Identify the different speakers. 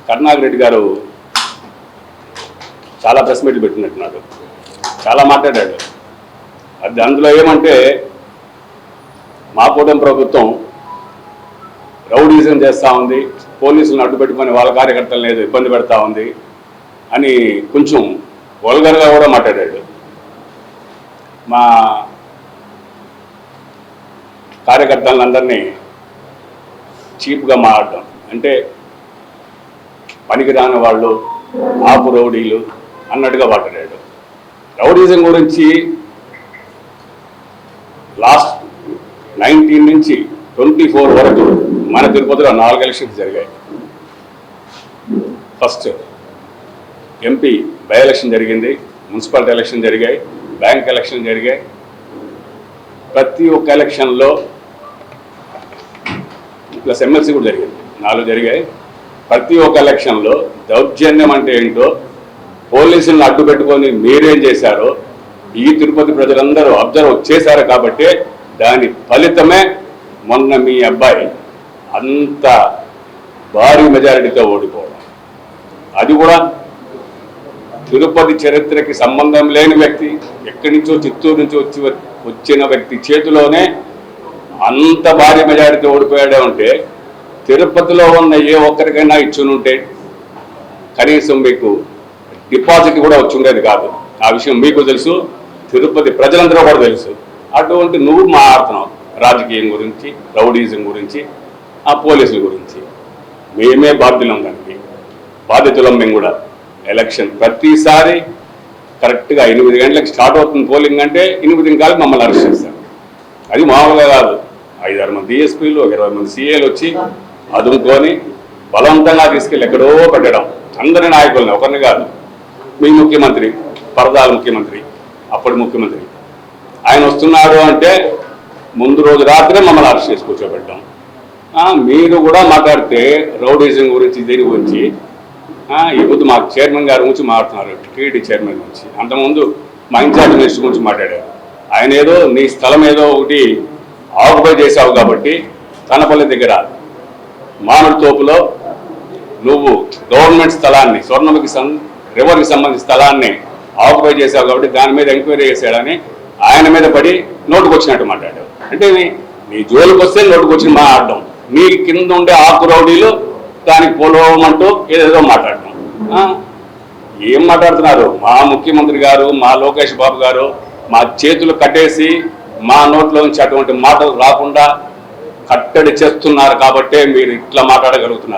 Speaker 1: కరుణాకర్ రెడ్డి గారు చాలా ప్రెస్ మీట్లు పెట్టినట్టున్నాడు, చాలా మాట్లాడాడు. అది అందులో ఏమంటే మా కూటమి ప్రభుత్వం రౌడీజం చేస్తూ ఉంది, పోలీసులను అడ్డుపెట్టుకొని వాళ్ళ కార్యకర్తలను ఏదో ఇబ్బంది పెడతా ఉంది అని కొంచెం వల్గర్గా కూడా మాట్లాడాడు. మా కార్యకర్తలందరినీ చీప్గా మాట్లాడడం, అంటే పనికిరాని వాళ్ళు, ఆపు రౌడీలు అన్నట్టుగా మాట్లాడాడు. రౌడీజం గురించి లాస్ట్ 19 నుంచి 24 వరకు మన తిరుపతిలో 4 ఎలక్షన్స్ జరిగాయి. ఫస్ట్ ఎంపీ బై ఎలక్షన్ జరిగింది, మున్సిపాలిటీ ఎలక్షన్ జరిగాయి, బ్యాంక్ ఎలక్షన్ జరిగాయి. ప్రతి ఒక్క ఎలక్షన్లో ప్లస్ ఎమ్మెల్సీ కూడా జరిగింది, 4 జరిగాయి. ప్రతి ఒక్క ఎలక్షన్లో దౌర్జన్యం అంటే ఏంటో, పోలీసులను అడ్డు పెట్టుకొని మీరేం చేశారో ఈ తిరుపతి ప్రజలందరూ అబ్జర్వ్ చేశారు. కాబట్టి దాని ఫలితమే మొన్న మీ అబ్బాయి అంత భారీ మెజారిటీతో ఓడిపోవడం. అది కూడా తిరుపతి చరిత్రకి సంబంధం లేని వ్యక్తి, ఎక్కడి నుంచో చిత్తూరు నుంచి వచ్చిన వ్యక్తి చేతిలోనే అంత భారీ మెజారిటీతో ఓడిపోయాడే ఉంటే, తిరుపతిలో ఉన్న ఏ ఒక్కరికైనా ఇచ్చునుంటే కనీసం మీకు డిపాజిట్ కూడా వచ్చి ఉండేది కాదు. ఆ విషయం మీకు తెలుసు, తిరుపతి ప్రజలందరూ కూడా తెలుసు. అటువంటి నువ్వు మాట్లాడుతున్నావు రాజకీయం గురించి, రౌడీజం గురించి, ఆ పోలీసుల గురించి. మేమే బాధ్యులం, దానికి బాధ్యతలం. మేము కూడా ఎలక్షన్ ప్రతిసారి కరెక్ట్గా 8 గంటలకు స్టార్ట్ అవుతుంది పోలింగ్ అంటే 8 కాలం మమ్మల్ని అరెస్ట్ చేస్తారు. అది మామూలుగా కాదు, 5-6 మంది డిఎస్పీలు, 20 మంది సిఏలు వచ్చి అదుముకొని బలవంతంగా తీసుకెళ్ళి ఎక్కడో పెట్టడం. అందరి నాయకులని, ఒకరిని కాదు. మీ ముఖ్యమంత్రి, పరదాల ముఖ్యమంత్రి, అప్పటి ముఖ్యమంత్రి, ఆయన వస్తున్నారు అంటే ముందు రోజు రాత్రే మమ్మల్ని అరెస్ట్ చేసి కూర్చోబెట్టాం. మీరు కూడా మాట్లాడితే రౌడీజం గురించి, దీని గురించి ఈ పొద్దు మా చైర్మన్ గారి గురించి మాట్లాడుతున్నారు, టీడీ చైర్మన్ గురించి. అంతకుముందు మా ఇన్ఛార్జ్ మినిస్టర్ గురించి మాట్లాడారు. ఆయన ఏదో నీ స్థలం ఏదో ఒకటి ఆక్యుపై చేశావు కాబట్టి తనపల్లి దగ్గర మామిడి తోపులో నువ్వు గవర్నమెంట్ స్థలాన్ని, స్వర్ణముఖి రివర్కి సంబంధించిన స్థలాన్ని ఆక్యుపై చేశావు కాబట్టి దాని మీద ఎంక్వైరీ చేశాడని ఆయన మీద పడి నోటుకు వచ్చినట్టు మాట్లాడావు. అంటే నీ జోలికి వస్తే నోటుకు వచ్చి మాట్లాడడం, నీ కింద ఉండే ఆకు రౌడీలు దానికి పోలవమంటూ ఏదేదో మాట్లాడటం. ఏం మాట్లాడుతున్నారు? మా ముఖ్యమంత్రి గారు, మా లోకేష్ బాబు గారు మా చేతులు కట్టేసి మా నోట్లోంచి అటువంటి మాటలు రాకుండా కట్టడి చేస్తున్నారు కాబట్టే మీరు ఇట్లా మాట్లాడగలుగుతున్నారు.